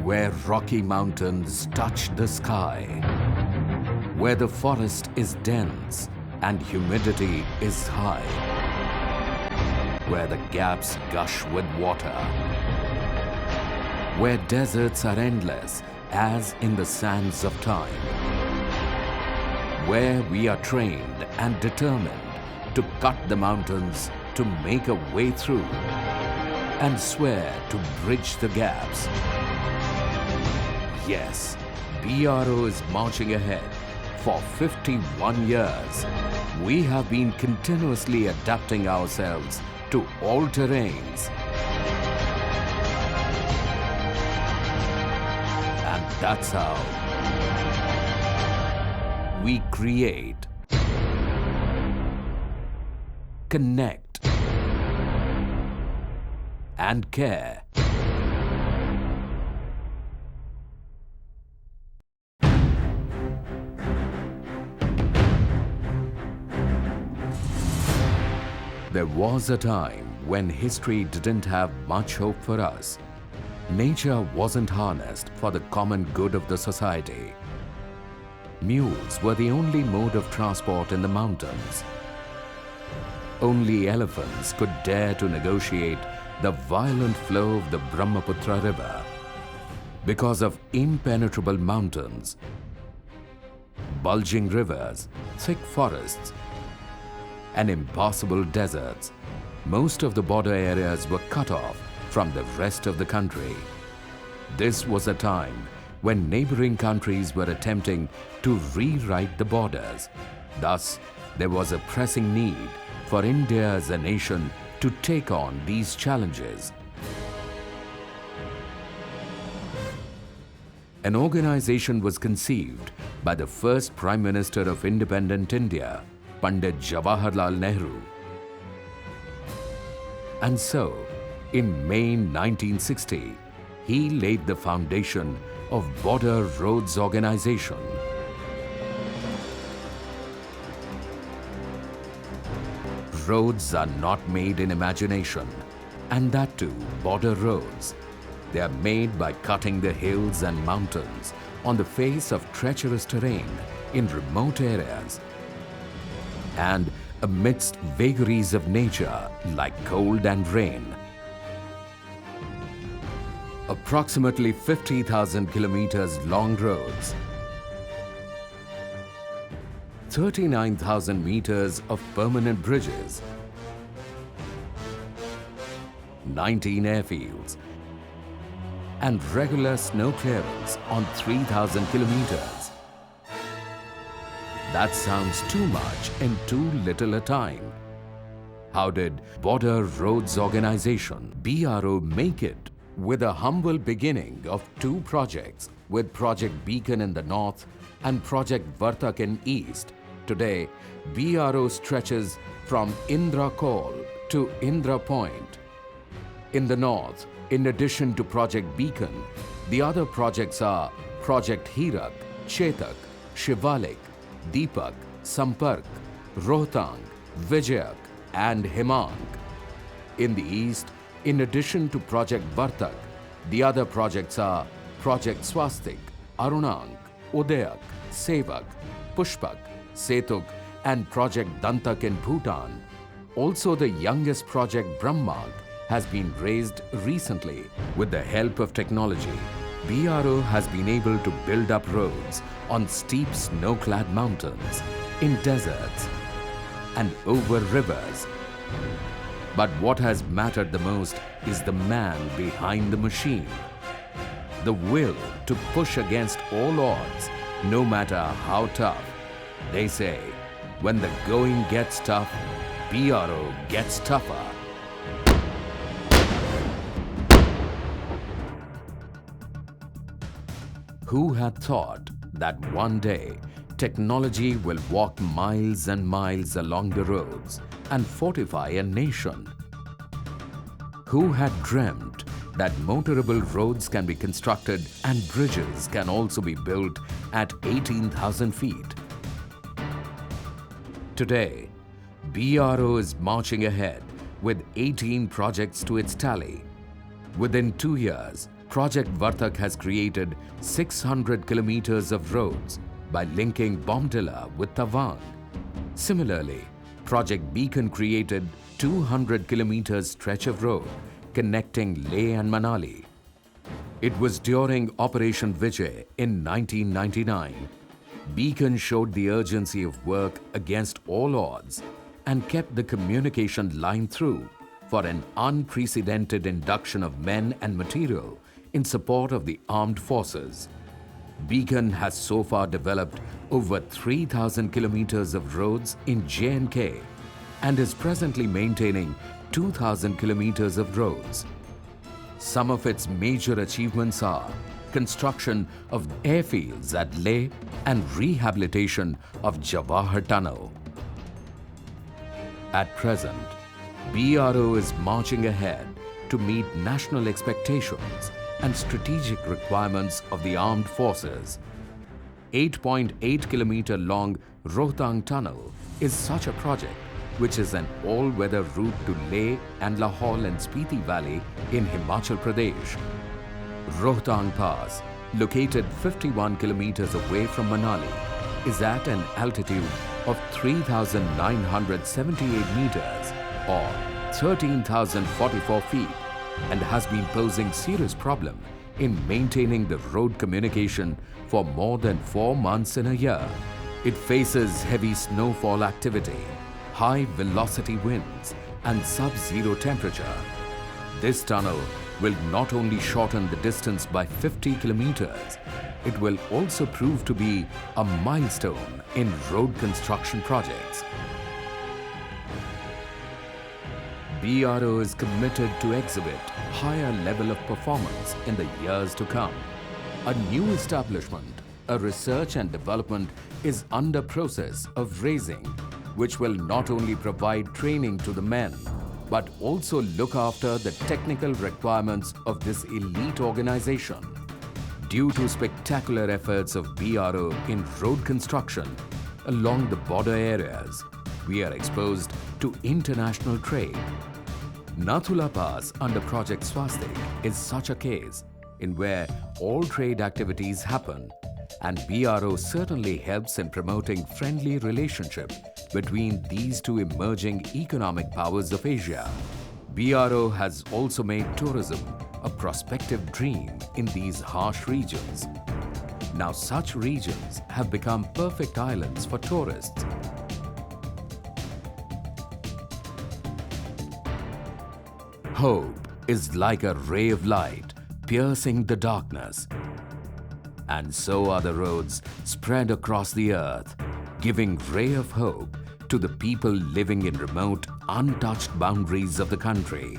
where rocky mountains touch the sky, where the forest is dense and humidity is high, where the gaps gush with water, where deserts are endless as in the sands of time, where we are trained and determined to cut the mountains to make a way through and swear to bridge the gaps. Yes, BRO is marching ahead. For 51 years, we have been continuously adapting ourselves to all terrains. And that's how we create, connect, and care. There was a time when history didn't have much hope for us. Nature wasn't harnessed for the common good of the society. Mules were the only mode of transport in the mountains. Only elephants could dare to negotiate the violent flow of the Brahmaputra river. Because of impenetrable mountains, bulging rivers, thick forests, and impassable deserts, most of the border areas were cut off from the rest of the country. This was a time when neighboring countries were attempting to rewrite the borders. Thus, there was a pressing need for India as a nation to take on these challenges. An organization was conceived by the first Prime Minister of independent India, Pandit Jawaharlal Nehru. And so, in May 1960, he laid the foundation of Border Roads Organization. Roads are not made in imagination, and that too, border roads. They are made by cutting the hills and mountains on the face of treacherous terrain in remote areas and amidst vagaries of nature like cold and rain. Approximately 50,000 kilometers long roads, 39,000 meters of permanent bridges, 19 airfields, and regular snow clearance on 3,000 kilometers. That sounds too much and too little a time. How did Border Roads Organization, BRO, make it? With a humble beginning of 2 projects, with Project Beacon in the north and Project Vartak in east, today BRO stretches from Indra Call to Indra Point. In the north, in addition to Project Beacon, the other projects are Project Hirak, Chetak, Shivalik, Deepak, Sampark, Rohtang, Vijayak, and Himang. In the east, in addition to Project Vartak, the other projects are Project Swastik, Arunang, Udayak, Sevak, Pushpak, Setuk, and Project Dantak in Bhutan. Also, the youngest project, Brahmag, has been raised recently. With the help of technology, BRO has been able to build up roads on steep snow-clad mountains, in deserts, and over rivers. But what has mattered the most is the man behind the machine. The will to push against all odds, no matter how tough. They say, when the going gets tough, BRO gets tougher. Who had thought that one day technology will walk miles and miles along the roads and fortify a nation? Who had dreamt that motorable roads can be constructed and bridges can also be built at 18,000 feet? Today, BRO is marching ahead with 18 projects to its tally. Within 2 years, Project Vartak has created 600 kilometers of roads by linking Bomdila with Tawang. Similarly, Project Beacon created 200 kilometers stretch of road connecting Leh and Manali. It was during Operation Vijay in 1999. Beacon showed the urgency of work against all odds and kept the communication line through for an unprecedented induction of men and material in support of the armed forces. Beacon has so far developed over 3,000 kilometers of roads in J&K and is presently maintaining 2,000 kilometers of roads. Some of its major achievements are construction of airfields at Leh and rehabilitation of Jawahar Tunnel. At present, BRO is marching ahead to meet national expectations and strategic requirements of the armed forces. 8.8 kilometer long Rohtang Tunnel is such a project, which is an all-weather route to Leh and Lahaul and Spiti Valley in Himachal Pradesh. Rohtang Pass, located 51 kilometers away from Manali, is at an altitude of 3,978 meters or 13,044 feet and has been posing serious problem in maintaining the road communication for more than 4 months in a year. It faces heavy snowfall activity, high velocity winds and sub-zero temperature. This tunnel will not only shorten the distance by 50 kilometers, it will also prove to be a milestone in road construction projects. BRO is committed to exhibit higher level of performance in the years to come. A new establishment, a research and development, is under process of raising, which will not only provide training to the men, but also look after the technical requirements of this elite organization. Due to spectacular efforts of BRO in road construction along the border areas, we are exposed to international trade. Nathula Pass under Project Swastik is such a case in where all trade activities happen, and BRO certainly helps in promoting friendly relationship between these two emerging economic powers of Asia. BRO has also made tourism a prospective dream in these harsh regions. Now such regions have become perfect islands for tourists. Hope is like a ray of light piercing the darkness. And so are the roads spread across the earth, giving ray of hope to the people living in remote, untouched boundaries of the country.